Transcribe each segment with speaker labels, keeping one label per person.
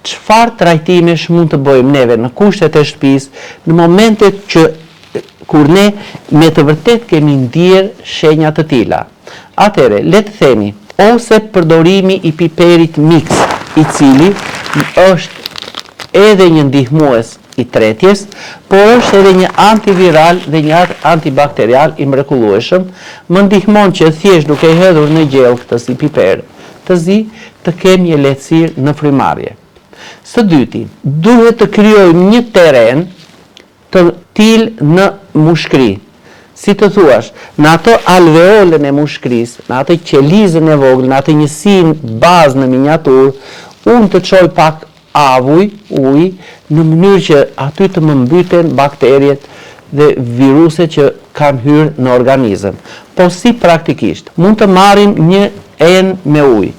Speaker 1: çfarë trajtimesh mund të bëjmë neve në kushtet e shtëpisë në momentet kur ne me të vërtet kemi ndier shenja të tilla. Atëre, le të themi, ose përdorimi i piperit mix, i cili është edhe një ndihmues i tretjes, por është edhe një antiviral dhe një antibakterial i mrekullueshëm, më ndihmon që thjesht duke i hedhur në gjell këtë si piper të zi, të kemi një lehtësirë në frymarrje. Së dyti, duhet të krijojmë një terren të tillë në mushkëri. Si të thuash, në atë alveolën e mushkërisë, në atë qelizën e vogël, në atë njësinë bazë në miniaturë, unë të çoj pak ujë, në mënyrë që aty të më mbyten bakteriet dhe viruset që kanë hyrë në organizëm. Po si praktikisht, mund të marrim një enë me ujë,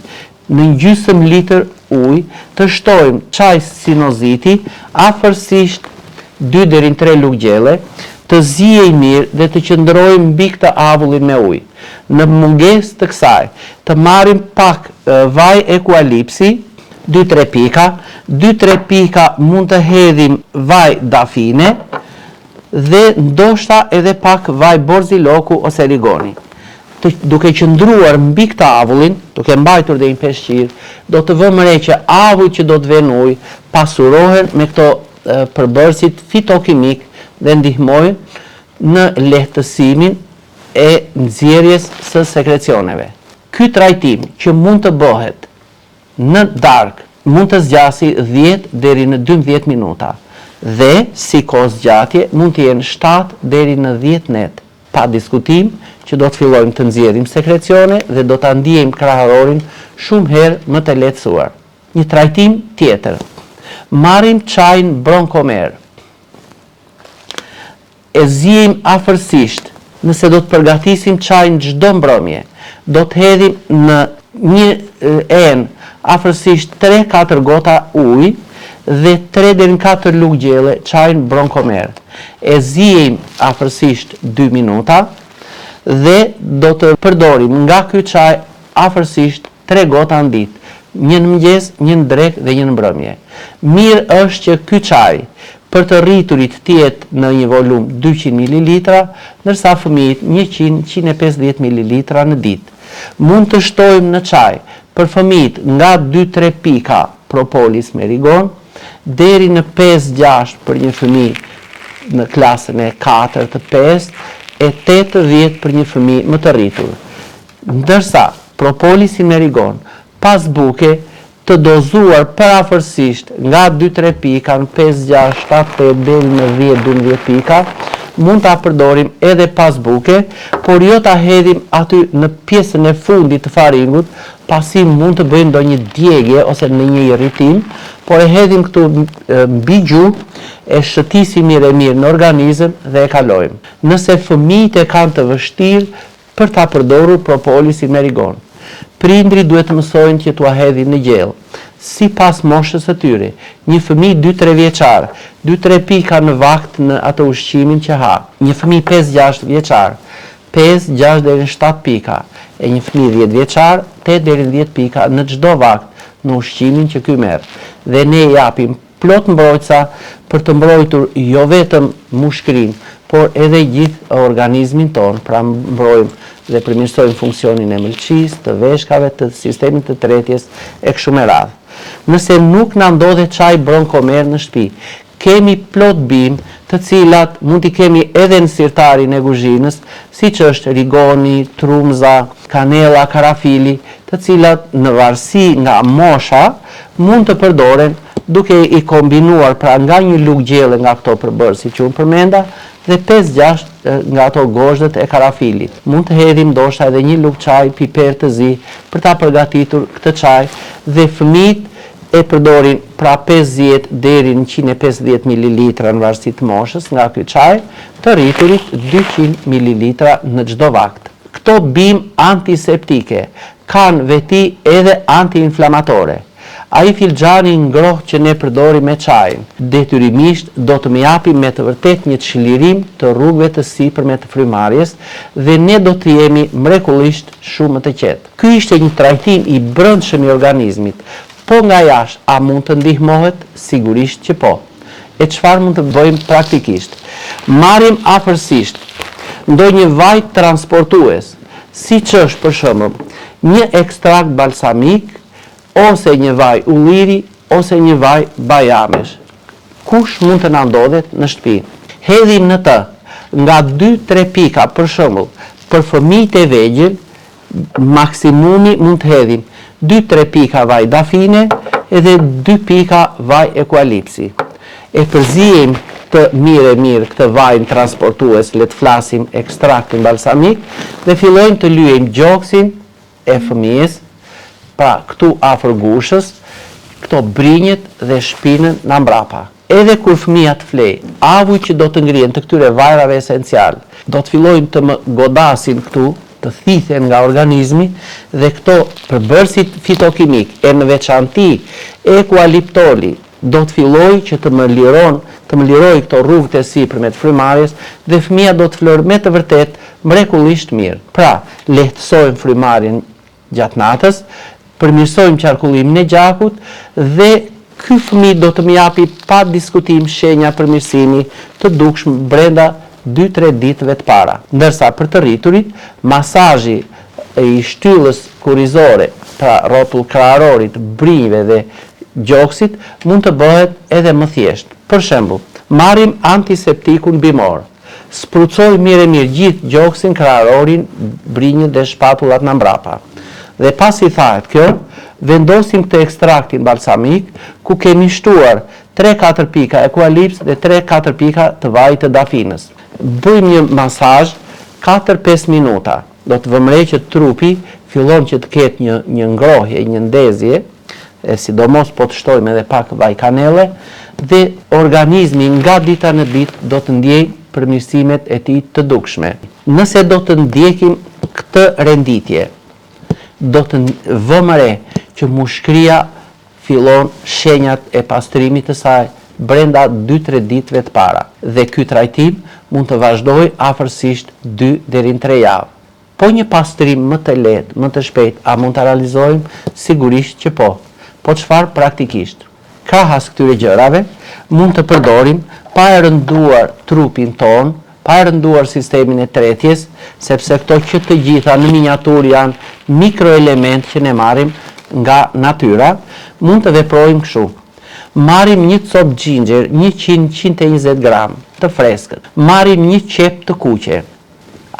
Speaker 1: në gjysmë litër ujë, të shtojmë çaj sinoziti, afërsisht 2 deri në 3 lugë gjelle, të zijej mirë dhe të qëndrojmë mbi këtë avullin me ujë. Në mungesë të kësaj, të marrim pak vaj eukalipsi, 2-3 pika, 2-3 pika mund të hedhim vaj dafine dhe ndoshta edhe pak vaj borziloku ose rigoni. Duke qëndruar mbi këtë avullin, duke mbajtur dhe një peshqir, do të vëmë re që avull që do të vjen ujë pasurohen me këto përbërësit fitokimik dhe ndihmojnë në lehtësimin e nxjerrjes së sekrecioneve. Ky trajtim që mund të bëhet në darkë mund të zgjasi 10 deri në 12 minuta dhe si kohë zgjatje mund të jenë 7 deri në 10 net. Pa diskutim që do të fillojmë të nxjerrim sekrecione dhe do ta ndiejmë kraharorin shumë herë më të lehtësuar. Një trajtim tjetër. Marrim çajin bronkomer. E zijim afërsisht, nëse do të përgatisim çajin çdo mbrëmje, do të hedhim në një enë afërsisht 3-4 gota ujë dhe 3 deri në 4 lugë gjelle çajin bronkomer. E zijim afërsisht 2 minuta dhe do të përdorim nga ky çaj afërsisht 3 gota në ditë, një në mëngjes, një në drekë dhe një në mbrëmje. Mirë është që ky çaj për të rriturit të jetë në një volum 200 ml, ndërsa fëmijët 100-150 ml në ditë. Mund të shtojmë në çaj për fëmijët nga 2-3 pika propolis me rigon, deri në 5-6 për një fëmijë në klasën e 4-5, e 8-10 për një fëmijë më të rritur. Ndërsa propolisin me rigon, pas buke, të dozuar parafërsisht nga 2-3 pika në 5-6, 7-8 deri në 10-12 pika, mund ta përdorim edhe pas buke, por jo ta hedhim aty në pjesën e fundit të faringut, pasi mund të bëjmë ndonjë djegje ose në një irritim, por e hedhim këtu mbi gjuhë, e shëtisim mirë në organizëm dhe e kalojmë. Nëse fëmijët e kanë të vështirë për ta përdorur propolisin me rigon, prindri duhet të mësojnë që t'ua hedhin në gjell. Si pas moshës së tyre, një fëmijë 2-3 vjeçar, 2-3 pika në vakt në atë ushqimin që ha. Një fëmijë 5-6 vjeçar, 5-6 deri në 7 pika. E një fëmijë 10 vjeçar, 8 deri në 10 pika në çdo vakt në ushqimin që ky merr. Dhe ne japim plot mbrojtësa për të mbrojtur jo vetëm mushkërinë, por edhe gjithë organizmin tonë, pra mbrojmë dhe përmirësojmë funksionin e mëlçisë, të veshkave, të sistemit të tretjes e kështu me radhë. Nëse nuk na ndodhet çaj bronkomer në shtëpi, kemi plot bimë të cilat mund t'i kemi edhe në sirtarin e kuzhinës, siç është rigoni, trumza, kanella, karafili, të cilat në varësi nga mosha mund të përdoren duke i kombinuar pra nga një lugë gjelle nga këto përbërësi që unë përmenda dhe 5-6 nga ato gozhdët e karafilit. Mund të hedhim ndoshta edhe një lugë çaj piper të zi për ta përgatitur këtë çaj dhe fëmijët e përdorin pra 50 deri në 150 ml në varësi të moshës nga ky çaj, të rriturit 200 ml në çdo vakt. Këto bimë antiseptike kanë veti edhe antiinflamatore. Ai filxhani ngrohtë që ne përdorim me çajin, detyrimisht do të më japi me të vërtet një çlirim të rrugëve të sipërme të frymarrjes dhe ne do të jemi mrekullisht shumë të qetë. Ky ishte një trajtim i brendshëm i organizmit, Po nga jashtë, a mund të ndihmohet? Sigurisht që po. E çfarë mund të bëjmë praktikisht? Marrim afërsisht ndonjë vaj transportues, siç është për shembull një ekstrakt balsamik, ose një vaj ulliri, ose një vaj bajamesh. Kush mund të na ndodhet në shtëpi? Hedhim në të nga 2-3 pika, për shembull, për fëmijët e vegjël, maksimumi mund të hedhim 2-3 pika vaj dafine edhe 2 pika vaj eukalipsi. E përzijem të mirë këtë vajin transportues, le të flasim ekstraktin balsamik, dhe fillojmë të lyejmë gjoksin e fëmijës, pra këtu afër gushës, këto brinjët dhe shpinën në mbrapa. Edhe kur fëmija të flej, avuj që do të ngrihen të këtyre vajrave esencial, do të fillojnë të më godasin këtu, të thithen nga organizmi, dhe këto përbërësit fitokimik, e në veçanti eukaliptoli, do të filloj që të më liroj këto rrugët e sipërmet frymarrjes, dhe fëmija do të flërë me të vërtet mrekullisht mirë. Pra, lehtësojmë frymarrjen gjatë natës, përmirësojmë qarkullimin e gjakut, dhe ky fëmijë do të më japi pa diskutim shenja përmirësimi të dukshëm brenda 2-3 ditëve të para. Ndërsa për të rriturit, masazhi i shtyllës kurrizore, pra rrotull kraharorit, brinjve dhe gjoksit, mund të bëhet edhe më thjesht. Për shembull, marrim antiseptikun bimor. Sprucoj mirë gjithë gjoksin, kraharorin, brinjët dhe shpatullat në mbrapa. Dhe pasi thahet kjo, vendosim këtë ekstraktin balsamik, ku kemi shtuar 3-4 pika eukalipс dhe 3-4 pika të vajit të dafinës. Bëjmë një masazh 4-5 minuta. Do të vëmërej që trupi fillon që të ketë një ngrohje, një ndezje, sidomos po të shtojmë edhe pak vaj kanele, dhe organizmi nga dita në ditë do të ndjej përmirësimet e tij të dukshme. Nëse do të ndjekim këtë renditje, do të vëmë re që mushkëria fillon shenjat e pastrimit të saj brenda 2-3 ditëve të para, dhe ky trajtim mund të vazhdojë afërsisht 2 deri në 3 javë. Po një pastrim më të lehtë, më të shpejt, a mund ta realizojmë? Sigurisht që po. Po çfarë praktikisht? Krahas këtyre gjërave, mund të përdorim pa e rënduar trupin ton, pa e rënduar sistemin e tretjes, sepse këto që të gjitha në miniatur janë mikroelement që ne marrim nga natyra, mund të veprojmë kështu. Marrim një copë xhinxher, 100-120 gram të freskët. Marrim një qep të kuqe.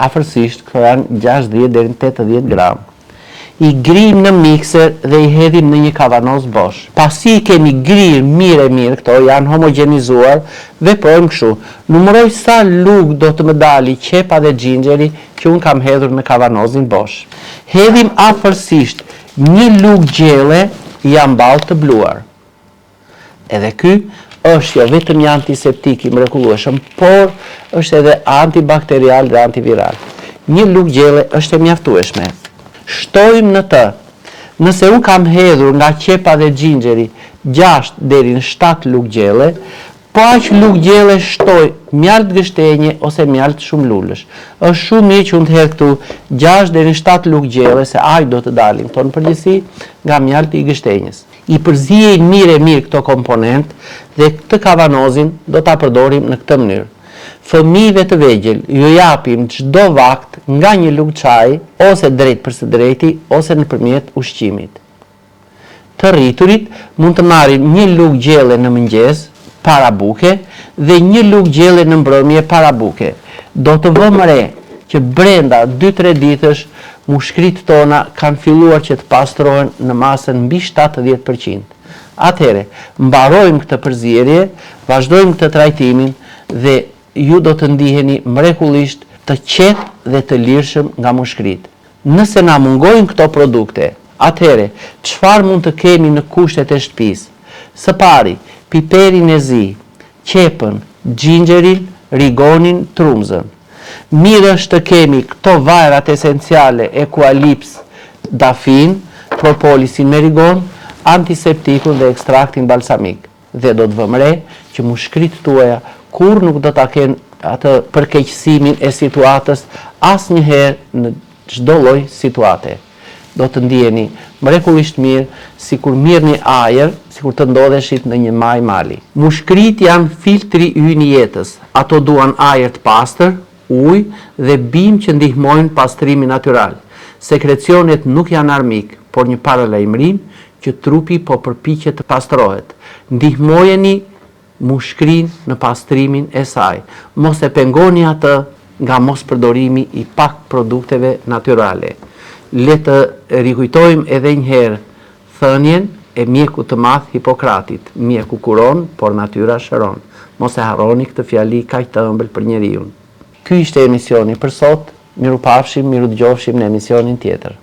Speaker 1: Afërsisht këto janë 60 deri në 80 gram. I grijmë në mikser dhe i hedhim në një kavanoz bosh. Pasi i kemi grirë mirë, këto janë homogenizuar, veprojmë kështu. Numëroj sa lugë do të më dali qepa dhe xhinxheri që unë kam hedhur në kavanozin bosh. Hedhim afërsisht një lugë gjelle i amball të bluar. Edhe ky është jo vetëm një antiseptik i mrekullueshëm, por është edhe antibakterial dhe antiviral. Një lugë gjelle është e mjaftueshme. Shtojmë në të. Nëse unë kam hedhur nga qepa dhe xhinxheri 6 deri në 7 lugë gjelle, po aq lugë gjelle shtoj mjalt gështenje ose mjalt shumë lulësh. Është shumë mirë që unë të hedh këtu 6 deri në 7 lugë gjelle, se aq do të dalin këto në përgjithësi nga mjalti i gështenjes. I përzijej mirë këto komponent dhe këtë kavanozin do ta përdorim në këtë mënyrë. Fëmijëve të vegjël ju japim çdo vakt nga një lugë çaji, ose drejt për së drejti, ose nëpërmjet ushqimit. Të rriturit mund të marrin një lugë gjelle në mëngjes para buke dhe një lugë gjelle në mbrëmje para buke. Do të vëmë re që brenda 2-3 ditësh mushkrit tona kanë filluar që të pastrohen në masën mbi 70%. Atëhere, mbarojmë këtë përzierje, vazhdojmë këtë trajtimin dhe ju do të ndiheni mrekullisht të qetë dhe të lirshëm nga mushkrit. Nëse na mungojnë këto produkte, atëhere, çfarë mund të kemi në kushtet e shtëpisë? Së pari, piperin e zi, qepën, xhinxherin, rigonin, trumzën. Mirë është të kemi këto vajrat esenciale, eukalipс, dafin, propolisin me rigon, antiseptikun dhe ekstraktin balsamik. Dhe do të vëmë re që mushkrit tuaja kur nuk do ta kenë atë përkeqësimin e situatës asnjëherë në çdo lloj situate. do të ndjeni mrekullisht mirë, sikur mirëni ajër, sikur të ndodheshit në një maj mali. Mushkrit janë filtri ynë i jetës. Ato duan ajër të pastër, ujë dhe bimë që ndihmojnë pastrimin natyral. Sekrecionet nuk janë armik, por një paralajmërim që trupi po përpiqet të pastrohet. Ndihmojeni mushkrin në pastrimin e saj. Mos e pengoni atë nga mos përdorimi i pak produkteve natyrale. Le të rikujtojmë edhe një herë thënien e mjeku të madh Hipokratit, mjeku kuron, por natyra shëron. Mos e harroni këtë fjali kaq të ëmbël për njeriu. Ky ishte emisioni për sot. Miru pafshim, miru dëgjofshim në emisionin tjetër.